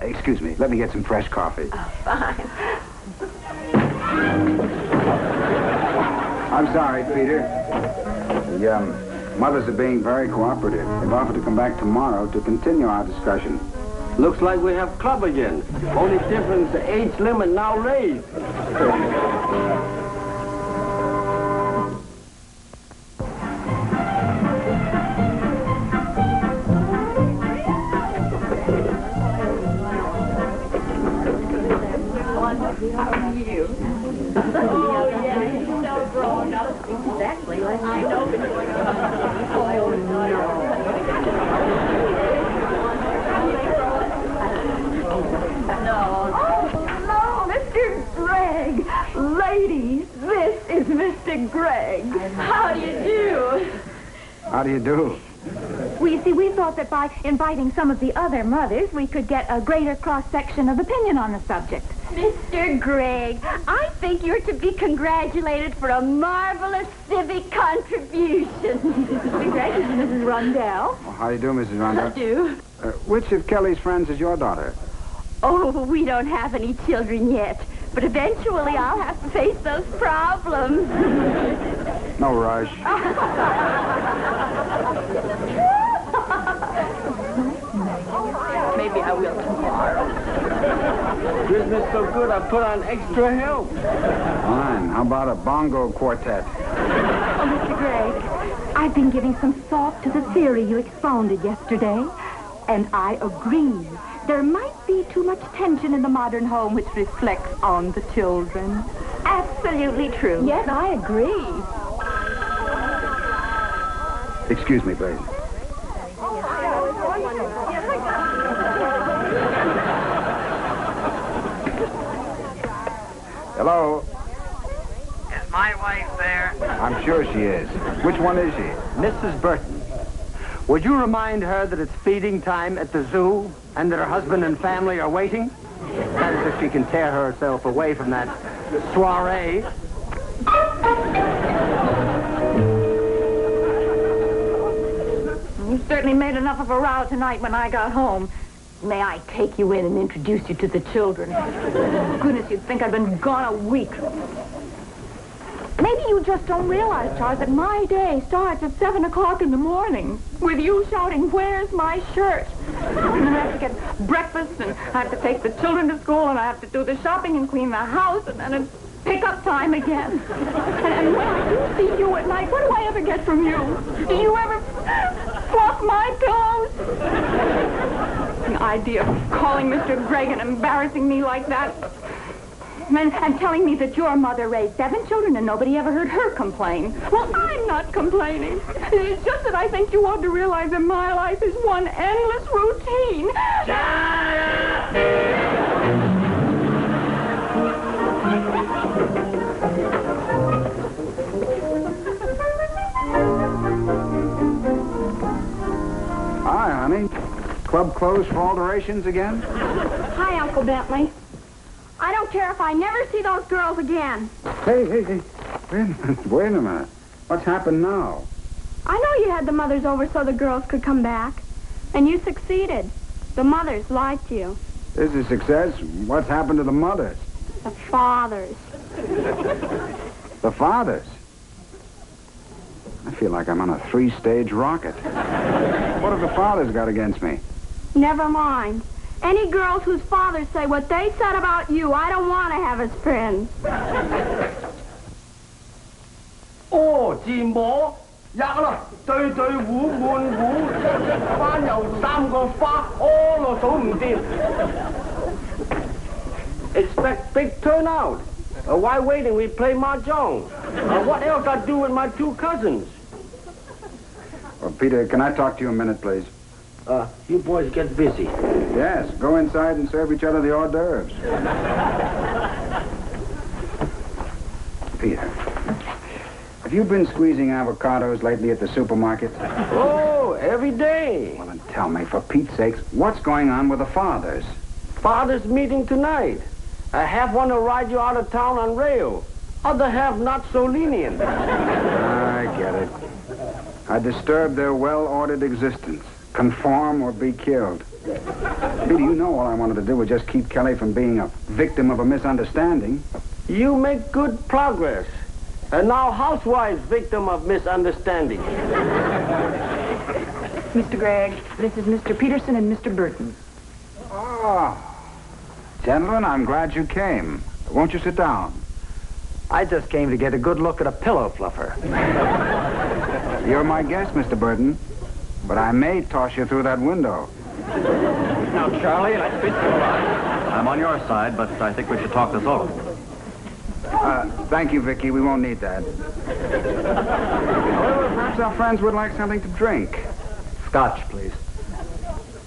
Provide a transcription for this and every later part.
Excuse me. Let me get some fresh coffee. Oh, fine. I'm sorry, Peter. The mothers are being very cooperative. They've offered to come back tomorrow to continue our discussion. Looks like we have club again. Only difference, the age limit now raised. How are you? Oh, yeah, he's so grown up. Exactly like I know. Oh, Mr. Gregg. Ladies, this is Mr. Gregg. How do you do? How do you do? Well, you see, we thought that by inviting some of the other mothers, we could get a greater cross-section of opinion on the subject. Mr. Gregg, I think you're to be congratulated for a marvelous civic contribution. Mr. Gregg, this is Mrs. Rundell. Well, how do you do, Mrs. Rundell? How do? Which of Kelly's friends is your daughter? Oh, we don't have any children yet, but eventually I'll have to face those problems. No rush. Maybe I will tomorrow. Business so good, I put on extra help. Fine. How about a bongo quartet? Oh, Mr. Gregg, I've been giving some thought to the theory you expounded yesterday, and I agree. There might be too much tension in the modern home which reflects on the children. Absolutely true. Yes, I agree. Excuse me, please. Hello? Is my wife there? I'm sure she is. Which one is she? Mrs. Burton, would you remind her that it's feeding time at the zoo and that her husband and family are waiting? That is if she can tear herself away from that soiree. You certainly made enough of a row tonight when I got home. May I take you in and introduce you to the children? Goodness, you'd think I'd been gone a week. Maybe you just don't realize, Charles, that my day starts at 7 o'clock in the morning with you shouting, "Where's my shirt?" And then I have to get breakfast, and I have to take the children to school, and I have to do the shopping and clean the house, and then it's pick-up time again. And when I do see you at night, what do I ever get from you? Do you ever fluff my pillows? The idea of calling Mr. Gregg and embarrassing me like that. And telling me that your mother raised 7 children and nobody ever heard her complain. Well, I'm not complaining. It's just that I think you ought to realize that my life is one endless routine. Hi, honey. Club closed for alterations again? Hi, Uncle Bentley. I don't care if I never see those girls again. Hey. Wait a minute. What's happened now? I know you had the mothers over so the girls could come back. And you succeeded. The mothers liked you. This is success. What's happened to the mothers? The fathers. The fathers? I feel like I'm on a 3-stage rocket. What have the fathers got against me? Never mind. Any girls whose fathers say what they said about you, I don't want to have as friends. 哦，字母一啦，對對糊滿糊，翻又3個花，屙落數唔掂。Expect big turnout. Why waiting? We play mahjong. What else I do with my 2 cousins? Well, Peter, can I talk to you a minute, please? You boys get busy. Yes, go inside and serve each other the hors d'oeuvres. Peter, have you been squeezing avocados lately at the supermarket? Oh, every day. Well, then tell me, for Pete's sakes, what's going on with the fathers? Father's meeting tonight. Half want to ride you out of town on rail. Other half not so lenient. I get it. I disturb their well-ordered existence. Conform or be killed. Billy, you know all I wanted to do was just keep Kelly from being a victim of a misunderstanding. You make good progress. And now housewives victim of misunderstanding. Mr. Gregg, this is Mr. Peterson and Mr. Burton. Oh. Gentlemen, I'm glad you came. Won't you sit down? I just came to get a good look at a pillow fluffer. You're my guest, Mr. Burton. But I may toss you through that window. Now, Charlie, I speak to you. I'm on your side, but I think we should talk this over. Thank you, Vicky. We won't need that. However, perhaps our friends would like something to drink. Scotch, please.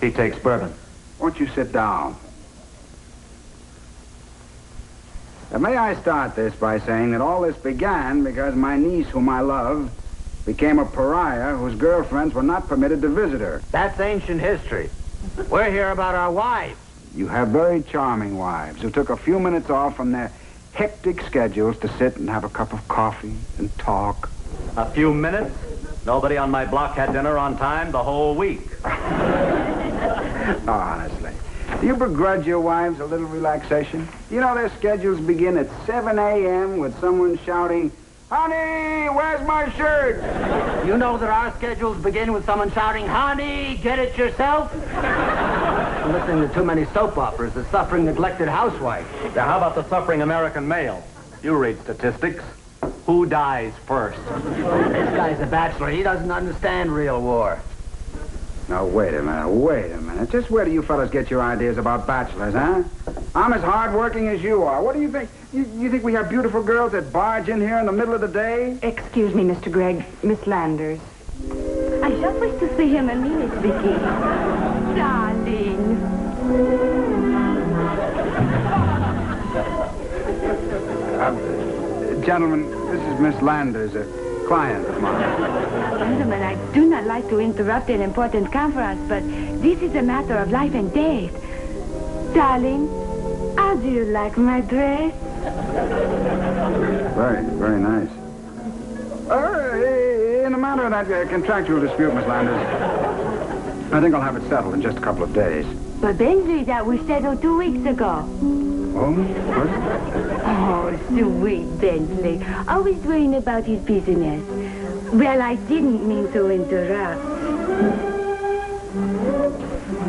He takes bourbon. Won't you sit down? Now, may I start this by saying that all this began because my niece, whom I love, became a pariah whose girlfriends were not permitted to visit her. That's ancient history. We're here about our wives. You have very charming wives who took a few minutes off from their hectic schedules to sit and have a cup of coffee and talk. A few minutes? Nobody on my block had dinner on time the whole week. Honestly. Do you begrudge your wives a little relaxation? You know their schedules begin at 7 a.m. with someone shouting, "Honey, where's my shirt?" You know that our schedules begin with someone shouting, "Honey, get it yourself"? Listening to too many soap operas, the suffering, neglected housewife. Now, how about the suffering American male? You read statistics. Who dies first? This guy's a bachelor. He doesn't understand real war. Now, wait a minute. Just where do you fellas get your ideas about bachelors, huh? I'm as hard-working as you are. What do you think? You think we have beautiful girls that barge in here in the middle of the day? Excuse me, Mr. Gregg. Miss Landers. I just wish to see him a minute, Vicky. Darling. Gentlemen, this is Miss Landers, a client of mine. Gentlemen, I do not like to interrupt an important conference, but this is a matter of life and death. Darling, how do you like my dress? Very, very nice. In the matter of that contractual dispute, Miss Landers, I think I'll have it settled in just a couple of days. But Bentley, that was settled 2 weeks ago. Oh, what? Oh, sweet Bentley. Always worrying about his business. Well, I didn't mean to interrupt.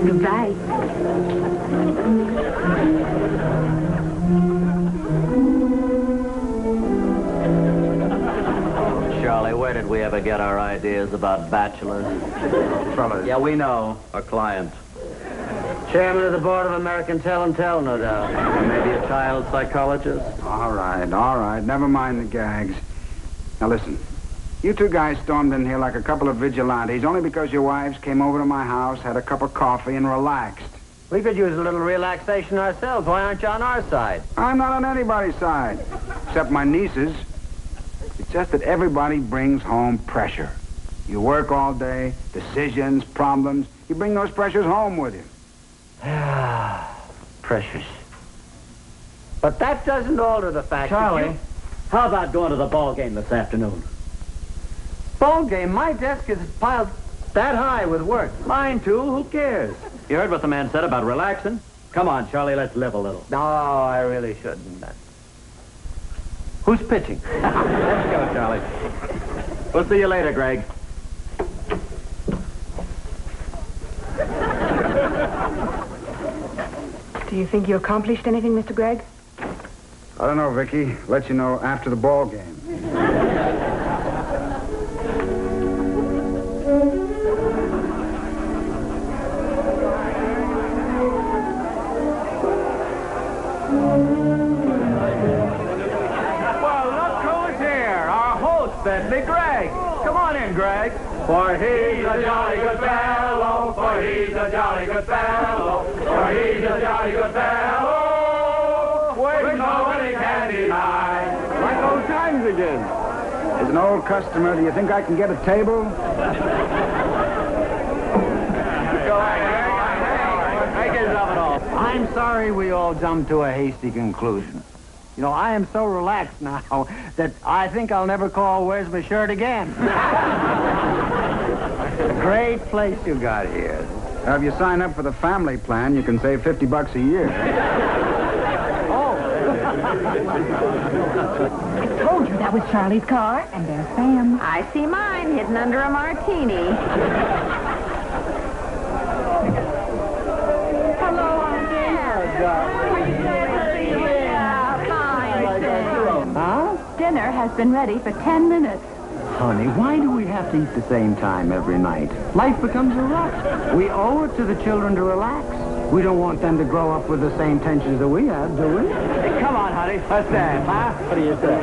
Goodbye. Charlie, where did we ever get our ideas about bachelors? Fellas. Yeah, we know. Our client. Chairman of the Board of American Tell and Tell, no doubt. Maybe a child psychologist? All right. Never mind the gags. Now, listen. You two guys stormed in here like a couple of vigilantes only because your wives came over to my house, had a cup of coffee, and relaxed. We could use a little relaxation ourselves. Why aren't you on our side? I'm not on anybody's side, except my niece's. It's just that everybody brings home pressure. You work all day, decisions, problems. You bring those pressures home with you. Precious. But that doesn't alter the fact Charlie, that how about going to the ball game this afternoon? Ball game? My desk is piled that high with work. Mine too. Who cares? You heard what the man said about relaxing? Come on, Charlie, let's live a little. No, I really shouldn't. Who's pitching? Let's go, Charlie. We'll see you later, Greg. Do you think you accomplished anything, Mr. Gregg? I don't know, Vicky. Let you know after the ball game. Bentley, Greg. Come on in, Greg. For he's a jolly good fellow, for he's a jolly good fellow, for he's a jolly good fellow, with nobody can deny. Like old times again. As an old customer, do you think I can get a table? Go ahead, Greg. Make it up at all. I'm sorry we all jumped to a hasty conclusion. You know, I am so relaxed now that I think I'll never call Where's My Shirt again. Great place you got here. If you sign up for the family plan, you can save $50 a year. I told you that was Charlie's car, and there's Sam. I see mine hidden under a martini. Hello, Uncle. Huh? Dinner has been ready for 10 minutes. Honey, why do we have to eat the same time every night? Life becomes a rush. We owe it to the children to relax. We don't want them to grow up with the same tensions that we have, do we? Hey, come on, honey. Let's dance, huh? What do you say?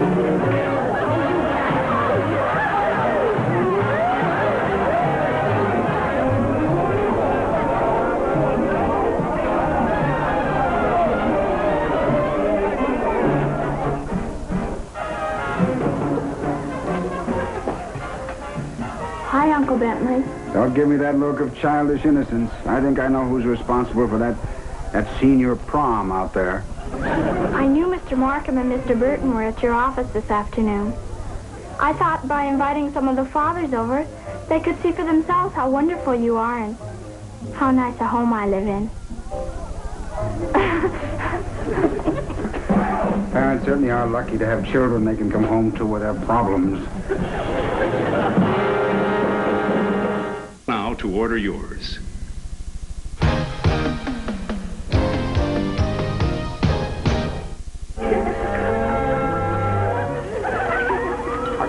Hi, Uncle Bentley. Don't give me that look of childish innocence. I think I know who's responsible for that senior prom out there. I knew Mr. Markham and Mr. Burton were at your office this afternoon. I thought by inviting some of the fathers over, they could see for themselves how wonderful you are and how nice a home I live in. Parents certainly are lucky to have children they can come home to with their problems. Now to order yours.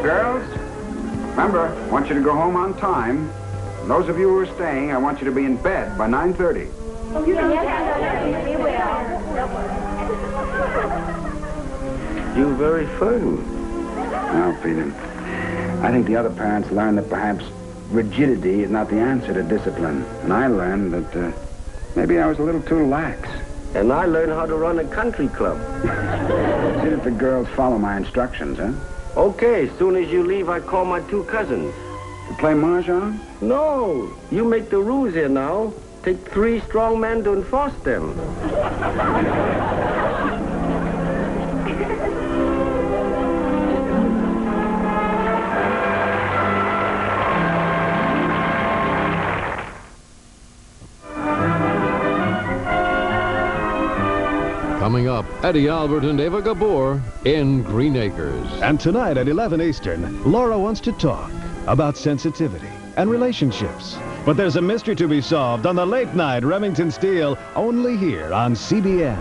Girls, remember, I want you to go home on time. And those of you who are staying, I want you to be in bed by 9:30. You're very firm. Now, Peter, I think the other parents learned that perhaps rigidity is not the answer to discipline. And I learned that maybe I was a little too lax. And I learned how to run a country club. See that the girls follow my instructions, huh? Okay, as soon as you leave, I call my 2 cousins. To play mahjong? No, you make the rules here now. Take 3 strong men to enforce them. Coming up, Eddie Albert and Eva Gabor in Green Acres. And tonight at 11 Eastern, Laura wants to talk about sensitivity and relationships. But there's a mystery to be solved on the late night Remington Steele, only here on CBN.